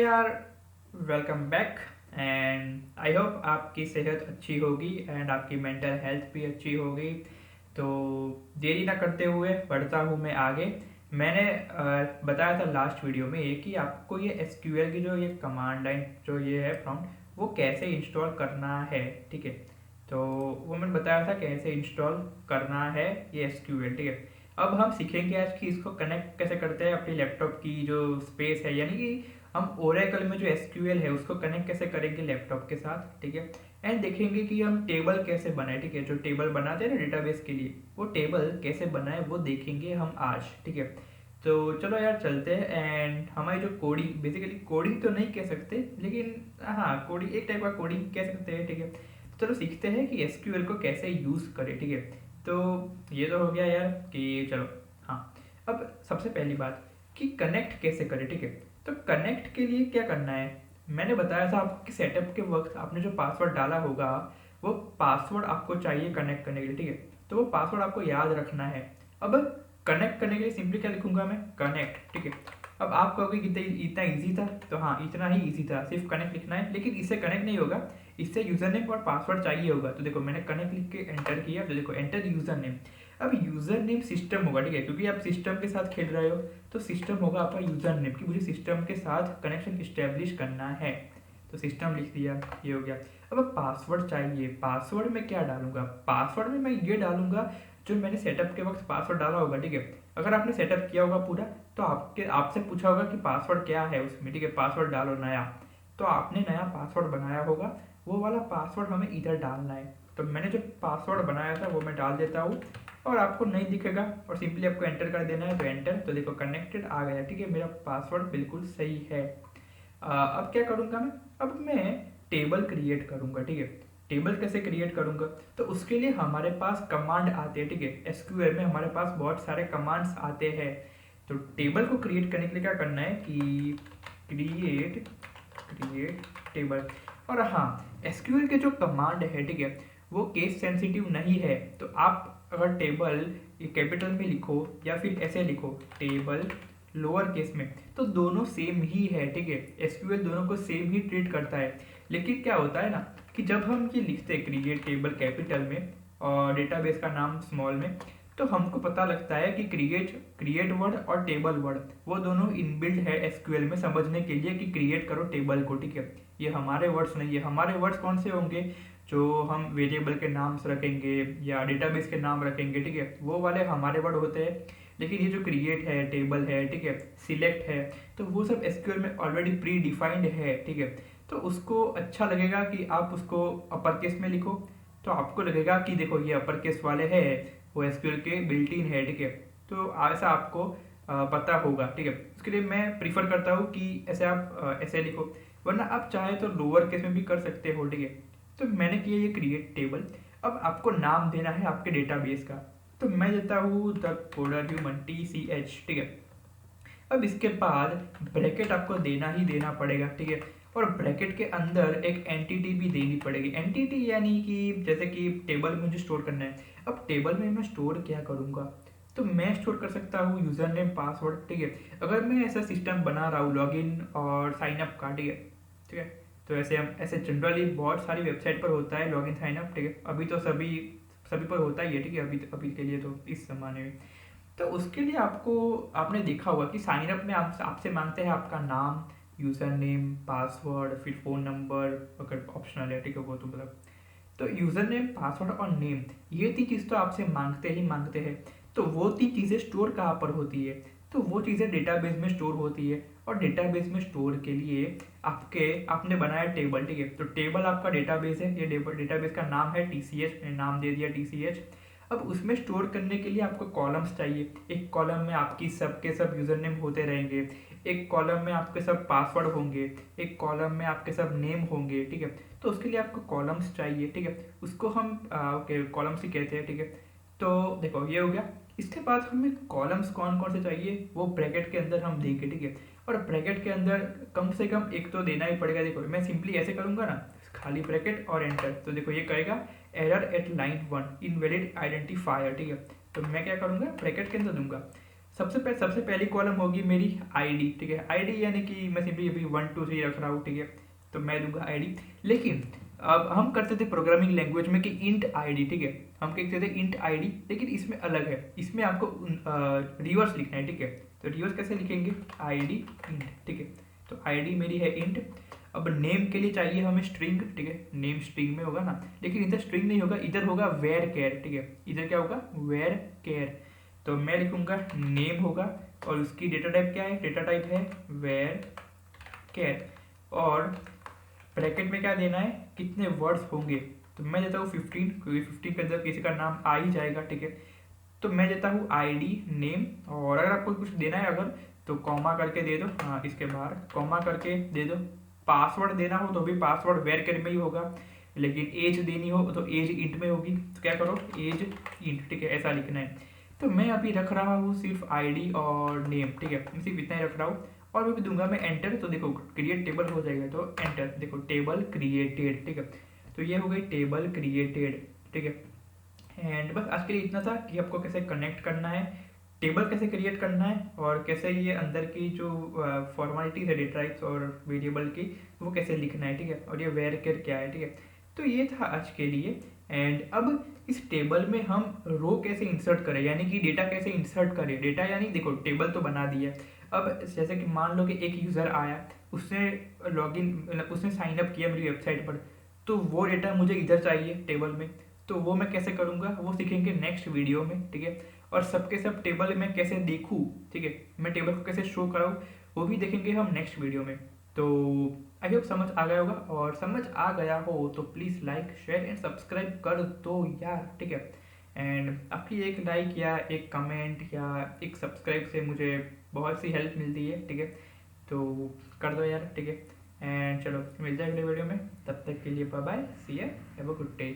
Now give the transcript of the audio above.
यार, welcome back. And I hope आपकी सेहत अच्छी होगी एंड आपकी मेंटल हेल्थ भी अच्छी होगी। तो देरी ना करते हुए बढ़ता हूँ मैं आगे। मैंने बताया था लास्ट वीडियो में ये कि आपको ये एसक्यूएल की जो ये कमांड लाइन जो ये है प्रॉम्प्ट, वो कैसे इंस्टॉल करना है। ठीक है, तो वो मैंने बताया था कैसे इंस्टॉल करना है ये एसक्यूएल। ठीक है, अब हम सीखेंगे आज कि इसको कनेक्ट कैसे करते हैं अपनी लैपटॉप की जो स्पेस है, यानी कि हम ओरेकल में जो एसक्यूएल है उसको कनेक्ट कैसे करेंगे लैपटॉप के साथ। ठीक है, एंड देखेंगे कि हम टेबल कैसे बनाए। ठीक है, जो टेबल बनाते हैं ना डेटाबेस के लिए, वो टेबल कैसे बनाए वो देखेंगे हम आज। ठीक है, तो चलो यार चलते हैं। एंड हमारी जो कोडिंग, बेसिकली कोडिंग तो नहीं कह सकते, लेकिन हाँ कोडिंग एक टाइप का कोडिंग कह सकते हैं। ठीक है, तो चलो सीखते हैं कि एसक्यूएल को कैसे यूज़ करें। ठीक है, तो ये तो हो गया यार कि चलो, हाँ अब सबसे पहली बात कि कनेक्ट कैसे करें। ठीक है, तो कनेक्ट के लिए क्या करना है, मैंने बताया था आपको कि सेटअप के वक्त आपने जो पासवर्ड डाला होगा वो पासवर्ड आपको चाहिए कनेक्ट करने के लिए। ठीक है, तो वो पासवर्ड आपको याद रखना है। अब कनेक्ट करने के लिए सिंपली क्या लिखूंगा मैं, कनेक्ट। ठीक है, अब आप कहोगे कि इतना ईजी था, तो हाँ इतना ही ईजी था, सिर्फ कनेक्ट लिखना है। लेकिन इससे कनेक्ट नहीं होगा, इससे यूजर नेम और पासवर्ड चाहिए होगा। तो देखो मैंने कनेक्ट लिख के एंटर किया, तो देखो एंटर यूजर नेम। अब यूजर नेम सिस्टम होगा। ठीक है, क्योंकि आप सिस्टम के साथ खेल रहे हो, तो सिस्टम होगा आपका यूजर नेम कि मुझे सिस्टम के साथ कनेक्शन इस्टेब्लिश करना है। तो सिस्टम लिख दिया, ये हो गया। अब पासवर्ड चाहिए, पासवर्ड में क्या डालूंगा, पासवर्ड में मैं ये डालूंगा जो मैंने सेटअप के वक्त पासवर्ड डाला होगा। ठीक है, अगर आपने सेटअप किया होगा पूरा, तो आपसे पूछा होगा कि पासवर्ड क्या है उसमें। ठीक है, पासवर्ड डालो नया, तो आपने नया पासवर्ड बनाया होगा, वो वाला पासवर्ड हमें इधर डालना है। तो मैंने जो पासवर्ड बनाया था वो मैं डाल देता हूँ, और आपको नहीं दिखेगा और सिंपली आपको एंटर कर देना है। तो एंटर, तो देखो कनेक्टेड आ गया। ठीक है, मेरा पासवर्ड बिल्कुल सही है। अब क्या करूँगा मैं, अब मैं टेबल क्रिएट करूँगा। ठीक है, टेबल कैसे क्रिएट करूँगा, तो उसके लिए हमारे पास कमांड आते हैं। ठीक है, एसक्यूएल में हमारे पास बहुत सारे कमांड्स आते हैं। तो टेबल को क्रिएट करने के लिए क्या करना है कि क्रिएट क्रिएट टेबल। और हाँ, एसक्यूएल के जो कमांड है, ठीक है, वो केस सेंसिटिव नहीं है। तो आप अगर टेबल ये कैपिटल में लिखो या फिर ऐसे लिखो टेबल लोअर केस में, तो दोनों सेम ही है। ठीक है, एसक्यूएल दोनों को सेम ही ट्रीट करता है। लेकिन क्या होता है ना कि जब हम ये लिखते हैं क्रिएट टेबल कैपिटल में और डेटाबेस का नाम स्मॉल में, तो हमको पता लगता है कि क्रिएट वर्ड और टेबल वर्ड वो दोनों इनबिल्ड है एसक्यूएल में समझने के लिए कि क्रिएट करो टेबल को। ठीक है, ये हमारे वर्ड्स नहीं है। हमारे वर्ड्स कौन से होंगे, जो हम वेरिएबल के नाम रखेंगे या डेटाबेस के नाम रखेंगे। ठीक है, वो वाले हमारे वर्ड होते हैं। लेकिन ये जो क्रिएट है, टेबल है, ठीक है, सिलेक्ट है, तो वो सब एसक्यूएल में ऑलरेडी प्री डिफाइंड है। ठीक है, तो उसको अच्छा लगेगा कि आप उसको अपर केस में लिखो, तो आपको लगेगा कि देखो ये अपर केस वाले हैं, वो एसक्यूएल के बिल्ट इन है। ठीक है, तो ऐसा आपको पता होगा। ठीक है, उसके लिए मैं प्रीफर करता हूँ कि ऐसे आप ऐसे लिखो, वरना आप चाहे तो लोअर केस में भी कर सकते हो। ठीक है, तो मैंने किया ये क्रिएट टेबल। अब आपको नाम देना है आपके डेटाबेस का, तो मैं देता हूँ द कोडर ह्यूमन TCH। ठीक है, अब इसके बाद ब्रैकेट आपको देना ही देना पड़ेगा। ठीक है, और ब्रैकेट के अंदर एक एंटिटी भी देनी पड़ेगी। एंटिटी यानी कि जैसे कि टेबल में मुझे स्टोर करना है। अब टेबल में मैं स्टोर क्या करूँगा, तो मैं स्टोर कर सकता हूँ यूज़र नेम पासवर्ड। ठीक है, अगर मैं ऐसा सिस्टम बना रहा हूँ लॉगिन और साइनअप का। ठीक है, ठीक है, तो ऐसे हम ऐसे जनरली बहुत सारी वेबसाइट पर होता है लॉगिन साइनअप। ठीक है, अभी तो सभी सभी पर होता ही है। ठीक है, अभी के लिए तो इस जमाने में, तो उसके लिए आपने देखा होगा कि साइन अप में आपसे मांगते हैं आपका नाम, यूज़र नेम, पासवर्ड, फिर फ़ोन नंबर, अगर ऑप्शनल है। ठीक है, वो तो मतलब, तो यूज़र नेम, पासवर्ड और नेम, ये तीन चीज़ तो आपसे मांगते ही मांगते हैं। तो वो तीन चीज़ें स्टोर कहाँ पर होती है, तो वो चीज़ें डेटाबेस में स्टोर होती है। और डेटाबेस में स्टोर के लिए आपने बनाया टेबल। ठीक है, तो टेबल आपका डेटाबेस है, ये डेटाबेस का नाम है TCH, मैंने नाम दे दिया TCH। अब उसमें स्टोर करने के लिए आपको कॉलम्स चाहिए। एक कॉलम में आपकी सब के सब यूज़र नेम होते रहेंगे, एक कॉलम में आपके सब पासवर्ड होंगे, एक कॉलम में आपके सब नेम होंगे। ठीक है, तो उसके लिए आपको कॉलम्स चाहिए। ठीक है, उसको हम कॉलम्स ही कहते हैं। ठीक है, तो देखो ये हो गया। इसके बाद हमें कॉलम्स कौन कौन से चाहिए वो ब्रैकेट के अंदर हम देंगे। ठीक है, और ब्रैकेट के अंदर कम से कम एक तो देना ही पड़ेगा। देखो मैं सिंपली ऐसे करूँगा ना, खाली ब्रैकेट और एंटर, तो देखो ये कहेगा error eight line 1 invalid identifier. ठीक है, तो मैं क्या करूँगा, ब्रैकेट के अंदर दूंगा सबसे पहली कॉलम होगी मेरी आईडी, ठीक है। आईडी यानी कि मैं सिंपली अभी 1 2 3 रख रहा हूँ, ठीक है, तो मैं दूंगा आईडी। लेकिन अब हम करते थे प्रोग्रामिंग लैंग्वेज में कि इंट आईडी, ठीक है, हम कहते थे इंट आईडी, लेकिन इसमें अलग है, इसमें आपको रिवर्स लिखना है, ठीक है। तो रिवर्स कैसे लिखेंगे, आईडी इंट, ठीक है। तो आईडी मेरी है इंट। अब नेम के लिए चाहिए हमें स्ट्रिंग, ठीक है, नेम स्ट्रिंग में होगा ना, लेकिन इधर स्ट्रिंग नहीं होगा, इधर होगा वेर केयर, ठीक है, इधर क्या होगा, वेर केयर। तो मैं लिखूंगा नेम होगा और उसकी डेटा टाइप क्या है, डेटा टाइप है वेर केयर, और ब्रैकेट में क्या देना है, कितने वर्ड्स होंगे। तो मैं देता हूँ 15, क्योंकि 15 के अंदर किसी का नाम आ ही जाएगा, ठीक है। तो मैं देता हूँ आईडी नेम, और अगर आपको कुछ देना है अगर, तो कॉमा करके दे दो, हाँ इसके बाहर कॉमा करके दे दो। पासवर्ड देना हो तो भी पासवर्ड वेर केयर में ही होगा, लेकिन एज देनी हो तो एज इंट में होगी, तो क्या करो एज इंट, ठीक है, ऐसा लिखना है। तो मैं अभी रख रहा हूँ सिर्फ आईडी और नेम, ठीक है, सिर्फ इतना ही रख रहा हूँ। और मैं भी दूंगा मैं एंटर, तो देखो क्रिएट टेबल हो जाएगा, तो एंटर, देखो टेबल क्रिएटेड, ठीक है। तो ये हो गई टेबल क्रिएटेड, ठीक है। एंड बस आज के लिए इतना था कि आपको कैसे कनेक्ट करना है, टेबल कैसे क्रिएट करना है, और कैसे ये अंदर की जो फॉर्मेलिटीज है डेटा टाइप्स और वेरिएबल की, वो कैसे लिखना है, ठीक है, और ये वेर केयर क्या है, ठीक है। तो ये था आज के लिए। एंड अब इस टेबल में हम रो कैसे इंसर्ट करें, यानी कि डेटा कैसे इंसर्ट करें। डेटा यानी देखो टेबल तो बना दिया, अब जैसे कि मान लो कि एक यूज़र आया, उसने लॉगिन मतलब उसने साइन अप किया मेरी वेबसाइट पर, तो वो डेटा मुझे इधर चाहिए टेबल में, तो वो मैं कैसे करूँगा वो सीखेंगे नेक्स्ट वीडियो में, ठीक है। और सबके सब टेबल में कैसे देखूँ, ठीक है, मैं टेबल को कैसे शो कराऊँ, वो भी देखेंगे हम नेक्स्ट वीडियो में। तो आई होप समझ आ गया होगा, और समझ आ गया हो तो please like share and subscribe कर दो यार, ठीक है। एंड आपकी एक लाइक या एक कमेंट या एक सब्सक्राइब से मुझे बहुत सी हेल्प मिलती है, ठीक है, तो कर दो यार, ठीक है। एंड चलो मिलते हैं अगले वीडियो में, तब तक के लिए bye bye, see you, have a good day.